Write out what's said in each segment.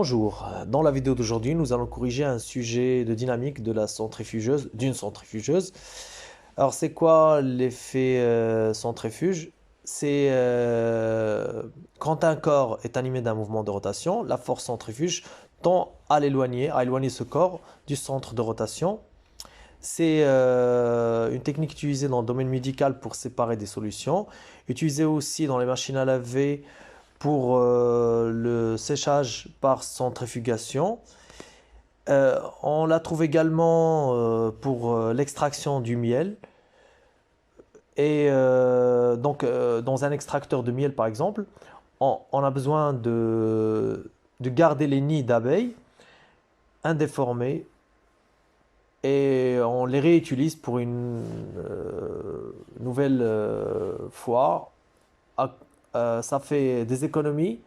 Bonjour, dans la vidéo d'aujourd'hui, nous allons corriger un sujet de dynamique de la centrifugeuse, d'une centrifugeuse. Alors, c'est quoi l'effet centrifuge? C'est quand un corps est animé d'un mouvement de rotation, la force centrifuge tend à éloigner ce corps du centre de rotation. C'est une technique utilisée dans le domaine médical pour séparer des solutions, utilisée aussi dans les machines à laver pour le séchage par centrifugation. On la trouve également pour l'extraction du miel. Et dans un extracteur de miel, par exemple, on a besoin de garder les nids d'abeilles indéformés et on les réutilise pour une nouvelle fois. Ça fait des économies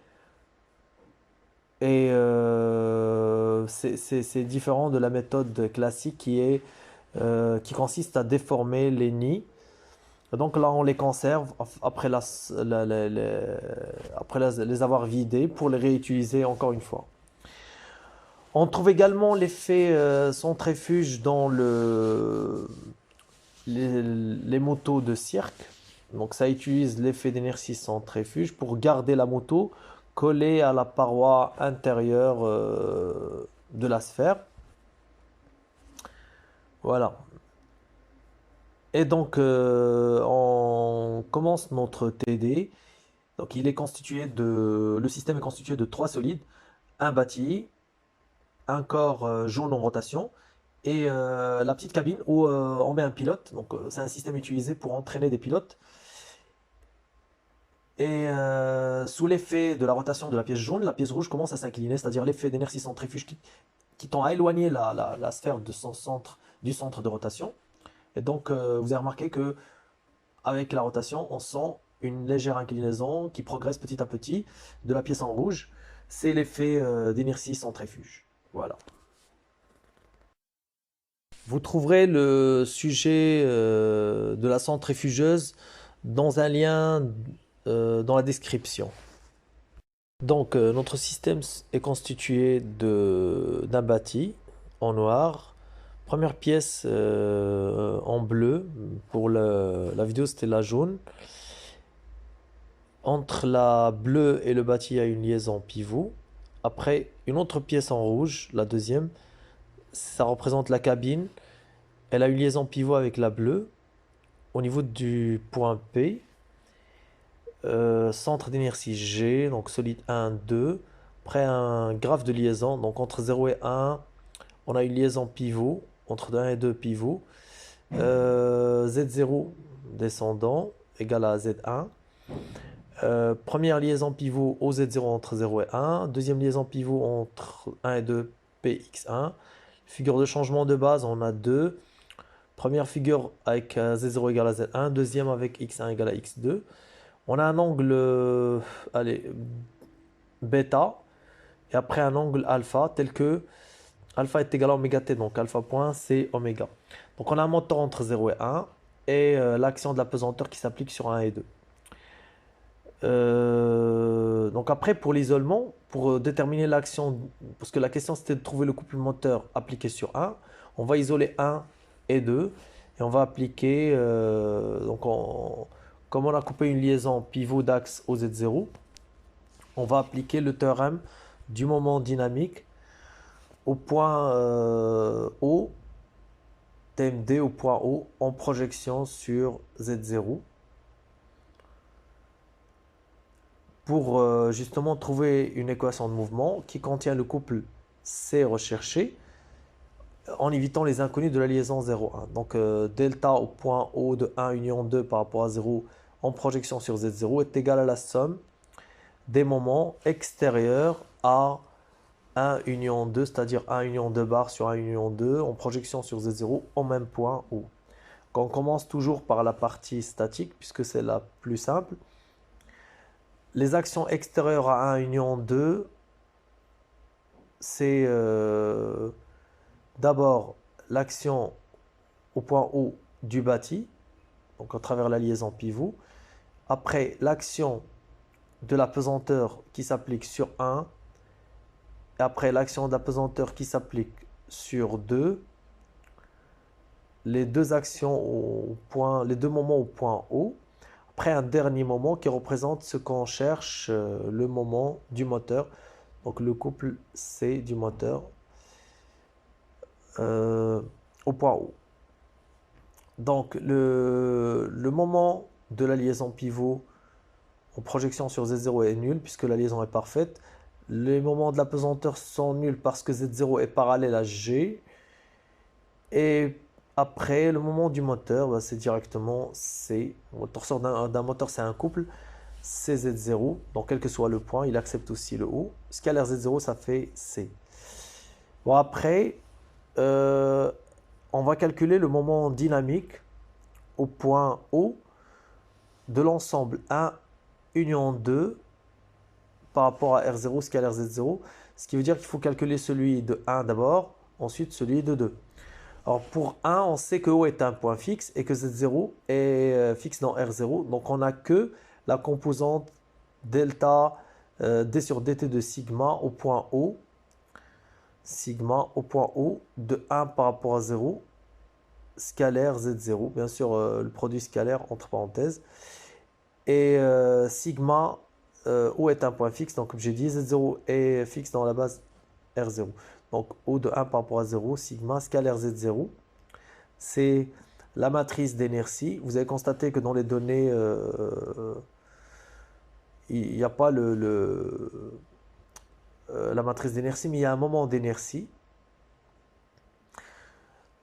et c'est différent de la méthode classique qui consiste à déformer les nids. Donc là, on les conserve après, les avoir vidés pour les réutiliser encore une fois. On trouve également l'effet centrifuge dans les motos de cirque. Donc ça utilise l'effet d'inertie centrifuge pour garder la moto collée à la paroi intérieure de la sphère. Voilà. Et donc on commence notre TD. Donc le système est constitué de trois solides, un bâti, un corps jaune en rotation et la petite cabine où on met un pilote. Donc c'est un système utilisé pour entraîner des pilotes. Et sous l'effet de la rotation de la pièce jaune, la pièce rouge commence à s'incliner, c'est-à-dire l'effet d'inertie centrifuge qui tend à éloigner la sphère de son centre, du centre de rotation. Et donc vous avez remarqué que avec la rotation, on sent une légère inclinaison qui progresse petit à petit de la pièce en rouge. C'est l'effet d'inertie centrifuge. Voilà. Vous trouverez le sujet de la centrifugeuse dans un lien dans la description. Donc, notre système est constitué d'un bâti en noir. Première pièce en bleu. Pour la vidéo, c'était la jaune. Entre la bleue et le bâti, il y a une liaison pivot. Après, une autre pièce en rouge, la deuxième. Ça représente la cabine. Elle a une liaison pivot avec la bleue. Au niveau du point P, centre d'inertie G, donc solide 1, 2. Après un graphe de liaison, donc entre 0 et 1, on a une liaison pivot, entre 1 et 2 pivot. Z0 descendant égale à Z1. Première liaison pivot au Z0 entre 0 et 1. Deuxième liaison pivot entre 1 et 2 PX1. Figure de changement de base, on a 2. Première figure avec Z0 égale à Z1. Deuxième avec X1 égale à X2. On a un angle allez, bêta et après un angle alpha tel que alpha est égal à oméga t, donc alpha point c'est oméga. Donc on a un moteur entre 0 et 1 et l'action de la pesanteur qui s'applique sur 1 et 2. Donc après pour l'isolement, pour déterminer l'action, parce que la question c'était de trouver le couple moteur appliqué sur 1, on va isoler 1 et 2 et on va appliquer, comme on a coupé une liaison pivot d'axe au Z0, on va appliquer le théorème du moment dynamique au point O, TMD au point O en projection sur Z0 pour justement trouver une équation de mouvement qui contient le couple C recherché en évitant les inconnus de la liaison 0,1. Donc delta au point O de 1 union 2 par rapport à 0 en projection sur Z0 est égal à la somme des moments extérieurs à 1 union 2, c'est-à-dire 1 union 2 bar sur 1 union 2 en projection sur Z0 au même point O. On commence toujours par la partie statique puisque c'est la plus simple. Les actions extérieures à 1 union 2, c'est d'abord l'action au point O du bâti, donc à travers la liaison pivot. Après, l'action de la pesanteur qui s'applique sur 1 Et après, l'action d'apesanteur qui s'applique sur 2. Les deux actions au point, les deux moments au point O. Après, un dernier moment qui représente ce qu'on cherche, le moment du moteur. Donc, le couple C du moteur euh, au point O. Donc, le moment de la liaison pivot en projection sur Z0 est nul puisque la liaison est parfaite. Les moments de l'apesanteur sont nuls parce que Z0 est parallèle à G. Et après, le moment du moteur, bah, c'est directement C. Le torseur d'un moteur, c'est un couple. C'est Z0. Donc, quel que soit le point, il accepte aussi le O. Scalaire Z0, ça fait C. Bon, après, on va calculer le moment dynamique au point O de l'ensemble 1 union 2 par rapport à R0 scalaire Z0. Ce qui veut dire qu'il faut calculer celui de 1 d'abord, ensuite celui de 2. Alors pour 1, on sait que O est un point fixe et que Z0 est fixe dans R0. Donc on n'a que la composante delta D sur dt de sigma au point O. Sigma au point O de 1 par rapport à 0. Scalaire Z0. Bien sûr, le produit scalaire entre parenthèses. Et sigma, O est un point fixe. Donc comme j'ai dit, Z0 est fixe dans la base R0. Donc O de 1 par rapport à 0, sigma, scalaire Z0. C'est la matrice d'inertie. Vous avez constaté que dans les données, il n'y a pas la matrice d'inertie, mais il y a un moment d'inertie.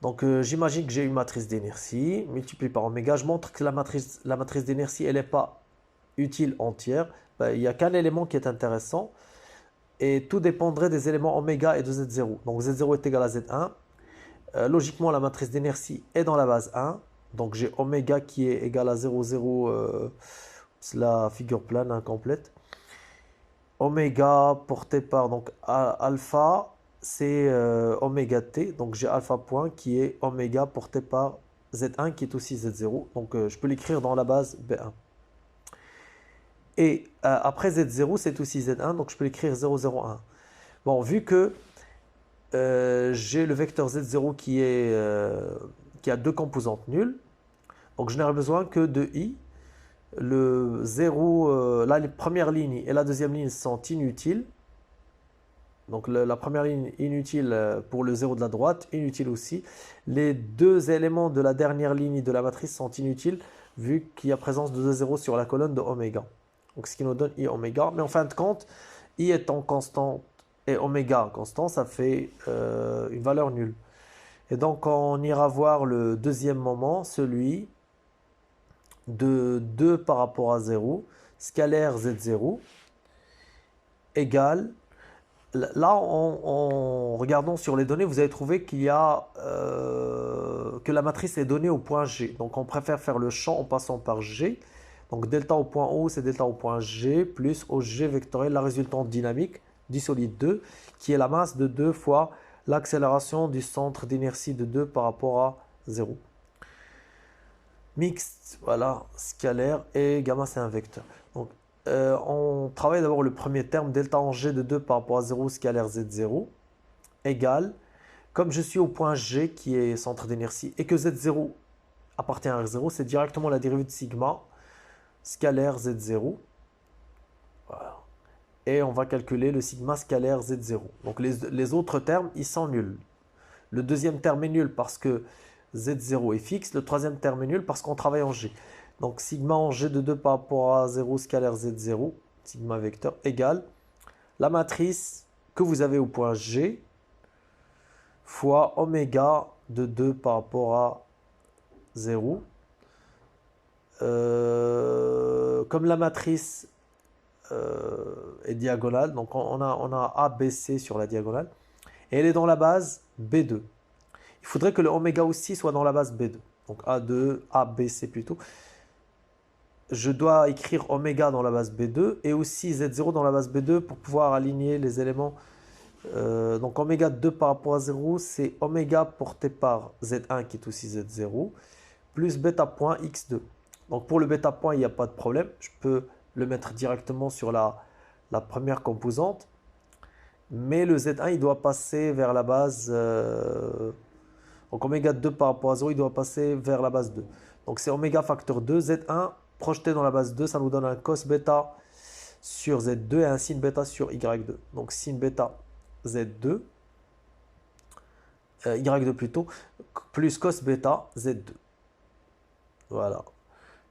Donc j'imagine que j'ai une matrice d'inertie multipliée par oméga. Je montre que la matrice d'inertie, elle n'est pas utile entière. Ben, il n'y a qu'un élément qui est intéressant. Et tout dépendrait des éléments oméga et de Z0. Donc Z0 est égal à Z1. Logiquement, la matrice d'inertie est dans la base 1. Donc j'ai oméga qui est égal à 0, 0. C'est la figure plane incomplète. Oméga porté par donc alpha, c'est oméga t. Donc j'ai alpha point qui est oméga porté par Z1 qui est aussi Z0. Donc je peux l'écrire dans la base B1. Et après Z0, c'est aussi Z1, donc je peux l'écrire 0, 0, 1. Bon, vu que j'ai le vecteur Z0 qui a deux composantes nulles, donc je n'aurai besoin que de I. Le 0, la première ligne et la deuxième ligne sont inutiles. Donc la première ligne inutile pour le 0 de la droite, inutile aussi. Les deux éléments de la dernière ligne de la matrice sont inutiles vu qu'il y a présence de 2 zéros sur la colonne de oméga. Donc ce qui nous donne I oméga. Mais en fin de compte, I étant constante et oméga constant, ça fait une valeur nulle. Et donc on ira voir le deuxième moment, celui de 2 par rapport à 0, scalaire Z0, égale. Là, en regardant sur les données, vous avez trouvé qu'il y a que la matrice est donnée au point G. Donc on préfère faire le champ en passant par G. Donc delta au point O, c'est delta au point G, plus au G vectoriel, la résultante dynamique du solide 2, qui est la masse de 2 fois l'accélération du centre d'inertie de 2 par rapport à 0. Mixte, voilà, scalaire, et gamma c'est un vecteur. Donc on travaille d'abord le premier terme, delta en G de 2 par rapport à 0, scalaire Z0, égale, comme je suis au point G qui est centre d'inertie, et que Z0 appartient à R0, c'est directement la dérivée de sigma, scalaire Z0. Voilà. Et on va calculer le sigma scalaire Z0. Donc les autres termes, ils sont nuls. Le deuxième terme est nul parce que Z0 est fixe. Le troisième terme est nul parce qu'on travaille en G. Donc sigma en G de 2 par rapport à 0 scalaire Z0, sigma vecteur, égale la matrice que vous avez au point G fois oméga de 2 par rapport à 0. Comme la matrice est diagonale, donc on a ABC sur la diagonale, et elle est dans la base B2. Il faudrait que le oméga aussi soit dans la base B2, donc A2, ABC plutôt. Je dois écrire oméga dans la base B2 et aussi Z0 dans la base B2 pour pouvoir aligner les éléments. Donc oméga 2 par rapport à 0, c'est oméga porté par Z1 qui est aussi Z0, plus bêta point X2. Donc pour le bêta point, il n'y a pas de problème. Je peux le mettre directement sur la première composante. mais le Z1 il doit passer vers la base. Donc oméga 2 par rapport à 0, il doit passer vers la base 2. Donc c'est oméga facteur 2, Z1 projeté dans la base 2, ça nous donne un cos bêta sur Z2 et un sin bêta sur Y2. Donc sin bêta Z2, Y2 plutôt, plus cos bêta Z2. Voilà.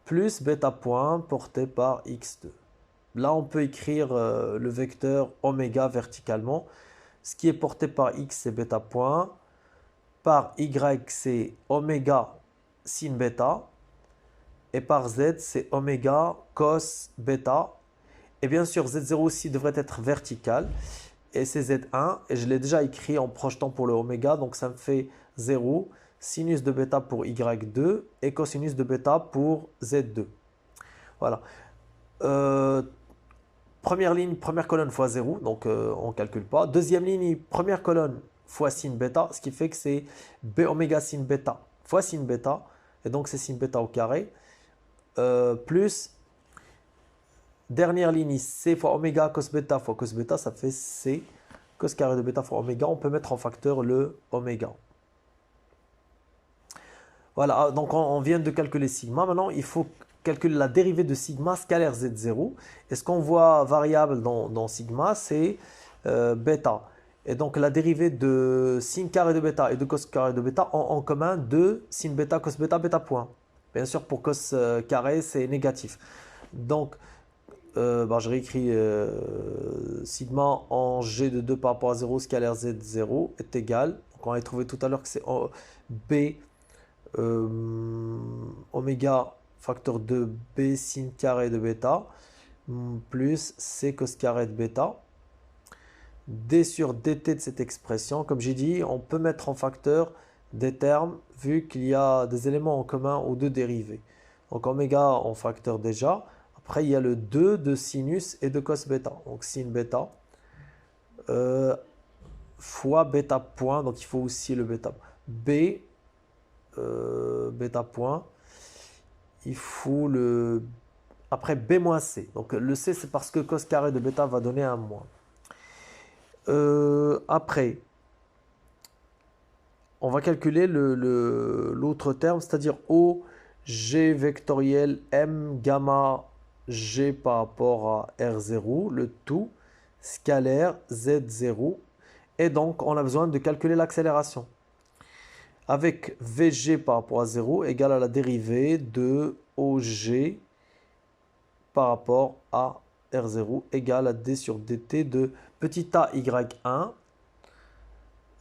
Plus bêta point porté par X2. Là, on peut écrire le vecteur oméga verticalement. Ce qui est porté par X, c'est bêta point. Par Y, c'est oméga sin bêta. Et par Z, c'est oméga cos bêta. Et bien sûr, Z0 aussi devrait être vertical. Et c'est Z1. Et je l'ai déjà écrit en projetant pour le oméga. Donc ça me fait 0, sinus de bêta pour Y2 et cosinus de bêta pour Z2. Voilà. Première ligne, première colonne fois 0. Donc on ne calcule pas. Deuxième ligne, première colonne fois sin bêta. Ce qui fait que c'est B oméga sin bêta fois sin bêta. Et donc c'est sin bêta au carré. Plus dernière ligne, C fois oméga cos bêta fois cos bêta, ça fait C cos carré de bêta fois oméga. On peut mettre en facteur le oméga. Voilà, donc on vient de calculer sigma. Maintenant, il faut calculer la dérivée de sigma scalaire Z0. Et ce qu'on voit variable dans sigma, c'est bêta. Et donc la dérivée de sin carré de bêta et de cos carré de bêta ont en commun de sin bêta cos bêta bêta point. Bien sûr, pour cos carré, c'est négatif. Donc, je réécris sigma en g de 2 par rapport à 0 scalaire z0 est égal. Donc, on avait trouvé tout à l'heure que c'est b oméga facteur de b sin carré de bêta plus c cos carré de bêta. D sur dt de cette expression, comme j'ai dit, on peut mettre en facteur des termes vu qu'il y a des éléments en commun aux deux dérivés. Donc oméga en facteur déjà. Après, il y a le 2 de sinus et de cos bêta. Donc sin bêta fois bêta point. Donc il faut aussi le bêta. B bêta point. Il faut le... Après B moins C. Donc le C, c'est parce que cos carré de bêta va donner un moins. Après, on va calculer l'autre terme, c'est-à-dire O, G vectoriel M gamma G par rapport à R0, le tout scalaire Z0. Et donc, on a besoin de calculer l'accélération. Avec VG par rapport à 0 égale à la dérivée de OG par rapport à R0 égale à D sur dt de petit a y1.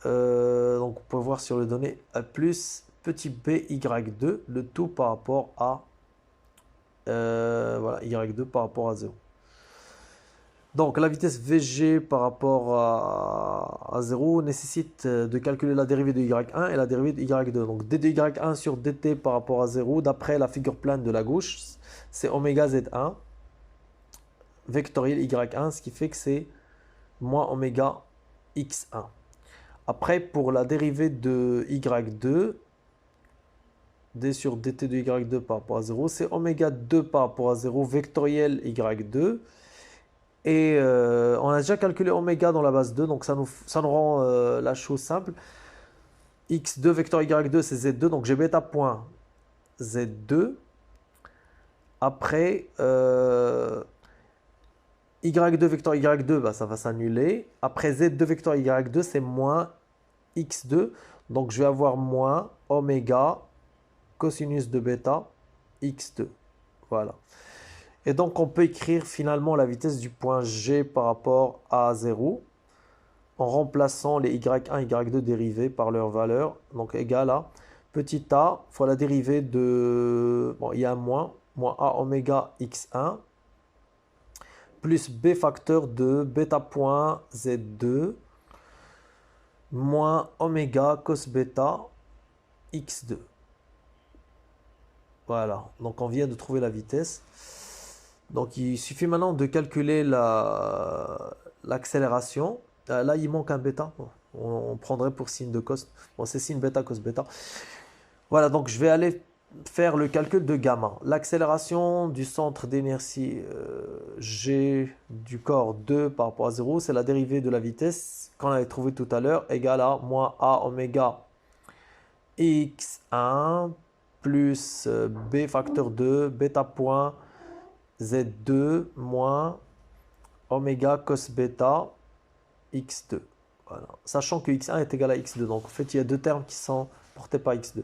Donc, on peut voir sur le donné plus petit b y2, le tout par rapport à voilà, y2 par rapport à 0. Donc, la vitesse VG par rapport à 0 nécessite de calculer la dérivée de y1 et la dérivée de y2. Donc, d de y1 sur dt par rapport à 0, d'après la figure plane de la gauche, c'est oméga z1 vectoriel y1, ce qui fait que c'est moins oméga x1. Après, pour la dérivée de y2, d sur dt de y2 par rapport à 0, c'est oméga 2 par rapport à 0 vectoriel y2. Et on a déjà calculé oméga dans la base 2, donc ça nous rend la chose simple. x2 vecteur y2, c'est z2, donc j'ai bêta point z2. Après, y2 vecteur y2, bah, ça va s'annuler. Après z2 vecteur y2, c'est moins x2. Donc je vais avoir moins oméga cosinus de bêta x2. Voilà. Et donc on peut écrire finalement la vitesse du point G par rapport à 0 en remplaçant les y1 et y2 dérivés par leur valeur. Donc égal à petit a fois la dérivée de... Bon, il y a un moins a oméga x1 plus b facteur de bêta point z2 moins oméga cos bêta x2. Voilà, donc on vient de trouver la vitesse. Donc il suffit maintenant de calculer l'accélération. Là, il manque un bêta. On prendrait pour signe de cos. Bon, c'est signe bêta cos bêta. Voilà, donc je vais aller faire le calcul de gamma. L'accélération du centre d'inertie G du corps 2 par rapport à 0, c'est la dérivée de la vitesse qu'on avait trouvé tout à l'heure, égale à moins A oméga x1 plus B facteur 2, bêta point Z2 moins oméga cos bêta x2. Voilà. Sachant que x1 est égal à x2. Donc en fait, il y a deux termes qui sont portés par x2.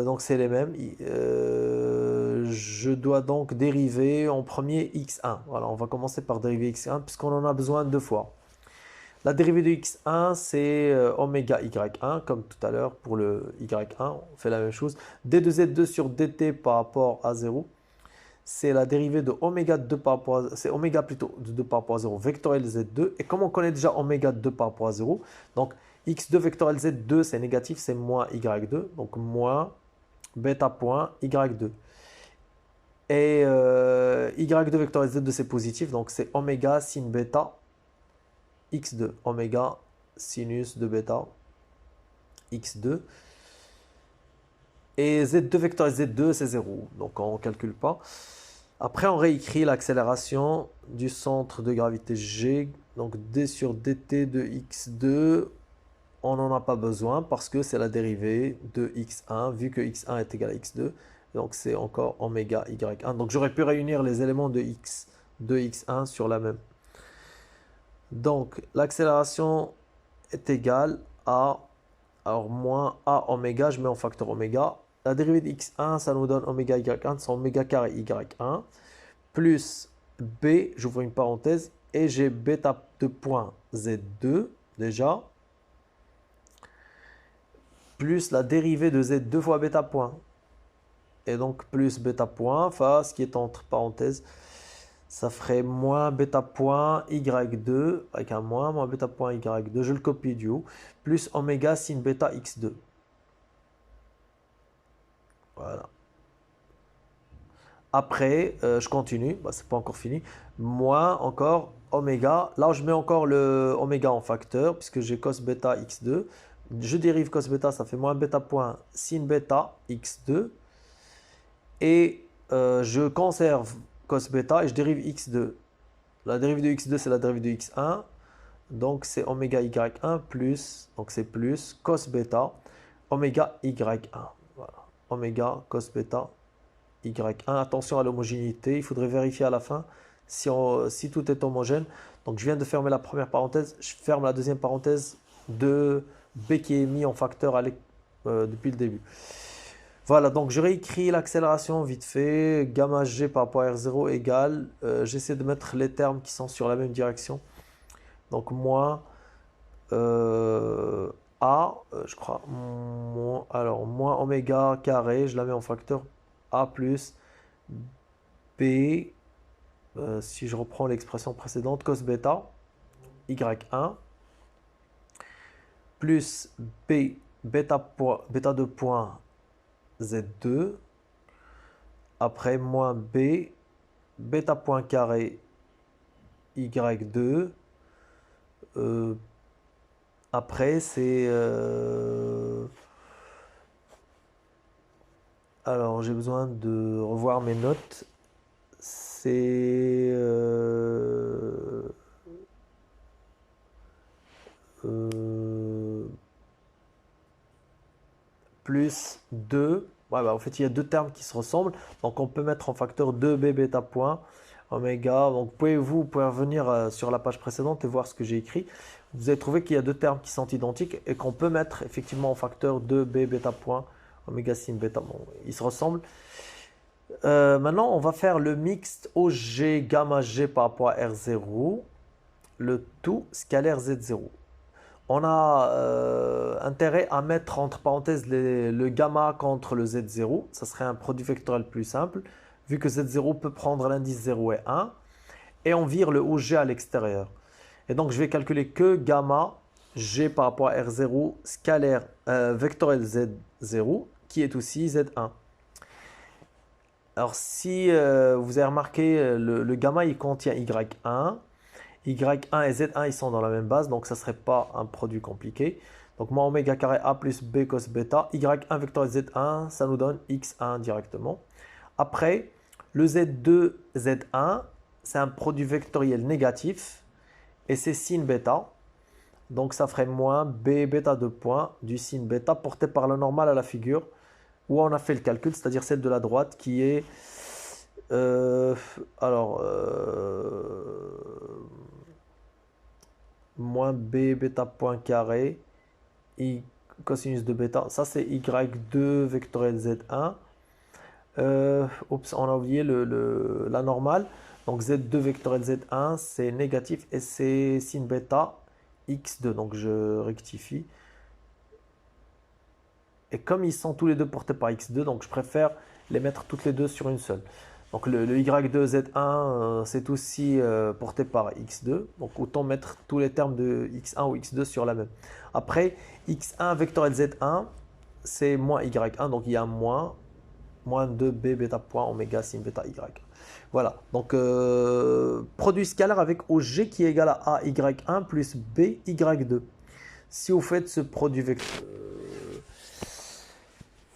Donc c'est les mêmes. Je dois donc dériver en premier x1. Voilà, on va commencer par dériver x1 puisqu'on en a besoin deux fois. La dérivée de x1, c'est oméga y1, comme tout à l'heure pour le y1, on fait la même chose. d2z2 sur dt par rapport à 0, c'est la dérivée de oméga 2 par rapport à, c'est oméga plutôt de 2 par rapport à 0 vectoriel z2. Et comme on connaît déjà oméga 2 par rapport à 0, donc x2 vectoriel z2 c'est négatif, c'est moins y2, donc moins bêta point y2. Et y2 vectoriel z2 c'est positif, donc c'est oméga sin bêta x2, oméga sinus de bêta x2. Et z2 vectoriel z2 c'est 0, donc on ne calcule pas. Après, on réécrit l'accélération du centre de gravité G, donc d sur dt de x2, on n'en a pas besoin parce que c'est la dérivée de x1, vu que x1 est égal à x2, donc c'est encore oméga y1. Donc j'aurais pu réunir les éléments de x2, x1 sur la même. Donc l'accélération est égale à, alors moins a oméga, je mets en facteur oméga. La dérivée de x1, ça nous donne oméga y1, c'est oméga carré y1, plus b, j'ouvre une parenthèse, et j'ai bêta de point z2, déjà, plus la dérivée de z2 fois bêta point. Et donc plus bêta point, enfin, ce qui est entre parenthèses, ça ferait moins bêta point y2, avec un moins bêta point y2, je le copie du haut, plus oméga sin bêta x2. Voilà. Après, je continue, bah, c'est pas encore fini, moins encore oméga, là je mets encore le oméga en facteur, puisque j'ai cos bêta x2, je dérive cos bêta, ça fait moins bêta point sin bêta x2, et je conserve cos bêta et je dérive x2. La dérivée de x2 c'est la dérivée de x1, donc c'est oméga y1 plus, donc c'est plus cos bêta oméga y1. Voilà, oméga cos bêta y1. Attention à l'homogénéité, il faudrait vérifier à la fin si tout est homogène. Donc je viens de fermer la première parenthèse, je ferme la deuxième parenthèse de b qui est mis en facteur depuis le début. Voilà, donc je réécris l'accélération vite fait, gamma g par rapport à r0 égale, j'essaie de mettre les termes qui sont sur la même direction. Donc moins a, je crois, moins oméga carré, je la mets en facteur a plus b, si je reprends l'expression précédente, cos bêta y1 plus b bêta de point z2, après moins b bêta point carré y2, après c'est alors j'ai besoin de revoir mes notes, c'est plus 2. Ouais, bah, en fait, il y a deux termes qui se ressemblent. Donc, on peut mettre en facteur 2b bêta point oméga. Donc, vous pouvez revenir sur la page précédente et voir ce que j'ai écrit. Vous allez trouver qu'il y a deux termes qui sont identiques et qu'on peut mettre effectivement en facteur 2b bêta point oméga sin bêta. Bon, ils se ressemblent. Maintenant, on va faire le mixte OG gamma G par rapport à R0, le tout scalaire Z0. On a intérêt à mettre entre parenthèses le gamma contre le Z0. Ça serait un produit vectoriel plus simple, vu que Z0 peut prendre l'indice 0 et 1. Et on vire le OG à l'extérieur. Et donc, je vais calculer que gamma G par rapport à R0 scalaire vectoriel Z0, qui est aussi Z1. Alors, si vous avez remarqué, le gamma, il contient Y1. Y1 et Z1, ils sont dans la même base, donc ça ne serait pas un produit compliqué. Donc moins oméga carré A plus B cos bêta, Y1 vectoriel Z1, ça nous donne X1 directement. Après, le Z2, Z1, c'est un produit vectoriel négatif et c'est sin bêta. Donc ça ferait moins B bêta de points du sin bêta porté par la normale à la figure où on a fait le calcul, c'est-à-dire celle de la droite qui est alors moins B bêta point carré I cosinus de bêta, ça c'est Y2 vectoriel Z1. Oups, on a oublié la normale. Donc Z2 vectoriel Z1 c'est négatif et c'est sin bêta X2, donc je rectifie. Et comme ils sont tous les deux portés par X2, donc je préfère les mettre toutes les deux sur une seule. Donc le Y2 Z1 c'est aussi porté par X2, donc autant mettre tous les termes de X1 ou X2 sur la même. Après X1 vectoriel Z1 c'est moins Y1, donc il y a moins 2B bêta point oméga sin bêta Y. Voilà, donc produit scalaire avec OG qui est égal à AY1 plus BY2. Si vous faites ce produit vecteur,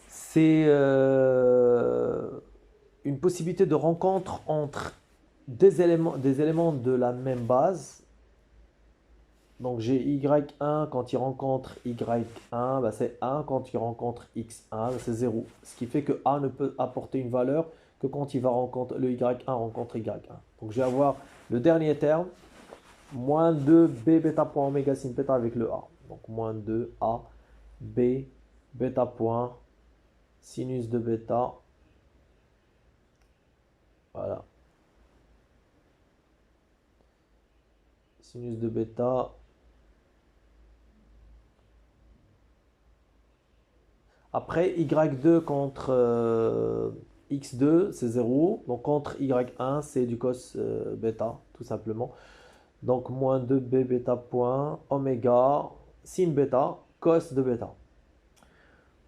c'est une possibilité de rencontre entre des éléments de la même base. Donc j'ai Y1 quand il rencontre Y1, bah c'est 1 quand il rencontre X1, c'est 0. Ce qui fait que A ne peut apporter une valeur que quand il va rencontrer le Y1 rencontre Y1. Donc je vais avoir le dernier terme, moins 2 B bêta point oméga sin bêta avec le A. Donc moins 2 A B bêta point sinus de bêta. Voilà. Sinus de bêta. Après, Y2 contre X2, c'est 0. Donc, contre Y1, c'est du cos bêta, tout simplement. Donc, moins 2B bêta point oméga sin bêta cos de bêta.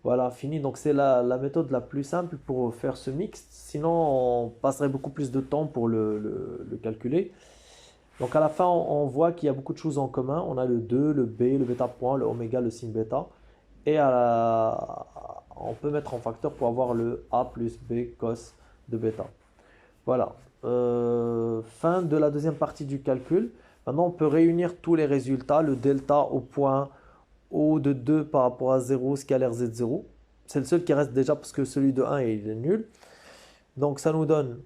Voilà, fini. Donc, c'est la méthode la plus simple pour faire ce mix. Sinon, on passerait beaucoup plus de temps pour le calculer. Donc, à la fin, on voit qu'il y a beaucoup de choses en commun. On a le 2, le B, le bêta point, le oméga, le sin bêta. Et on peut mettre en facteur pour avoir le A plus B cos de bêta. Voilà. Fin de la deuxième partie du calcul. Maintenant, on peut réunir tous les résultats. Le delta au point O de 2 par rapport à 0, scalaire Z0. C'est le seul qui reste déjà parce que celui de 1 il est nul. Donc, ça nous donne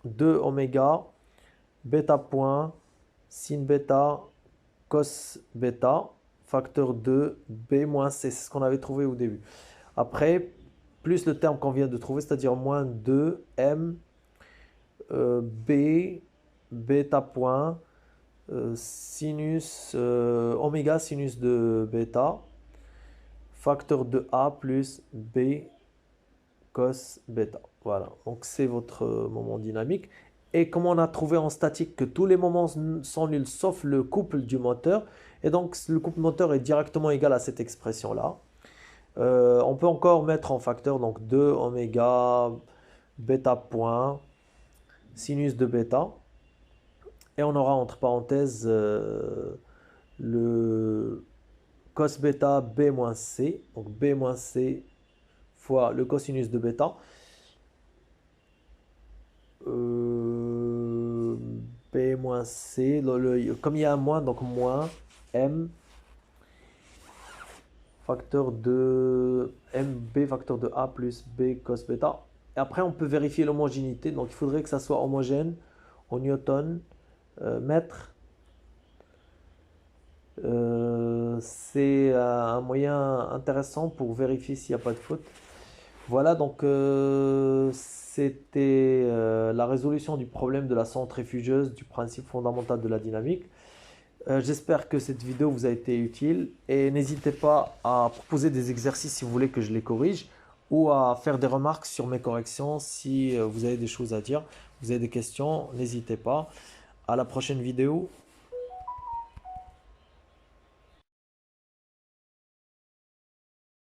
2 oméga, bêta point, sin bêta, cos bêta. Facteur 2, B moins C, c'est ce qu'on avait trouvé au début. Après, plus le terme qu'on vient de trouver, c'est-à-dire moins 2, M, B, bêta point, sinus, oméga sinus de bêta, facteur de A plus B cos bêta. Voilà, donc c'est votre moment dynamique. Et comme on a trouvé en statique que tous les moments sont nuls sauf le couple du moteur, et donc le couple moteur est directement égal à cette expression-là. On peut encore mettre en facteur donc 2 oméga bêta point sinus de bêta. Et on aura entre parenthèses le cos bêta B moins C. Donc B moins C fois le cosinus de bêta. B moins C, comme il y a un moins, donc moins M facteur de MB facteur de A plus B cos bêta. Et après, on peut vérifier l'homogénéité. Donc, il faudrait que ça soit homogène au newton mètre. C'est un moyen intéressant pour vérifier s'il n'y a pas de faute. Voilà, donc c'était la résolution du problème de la centrifugeuse du principe fondamental de la dynamique. J'espère que cette vidéo vous a été utile et n'hésitez pas à proposer des exercices si vous voulez que je les corrige ou à faire des remarques sur mes corrections si vous avez des choses à dire, vous avez des questions, n'hésitez pas. À la prochaine vidéo.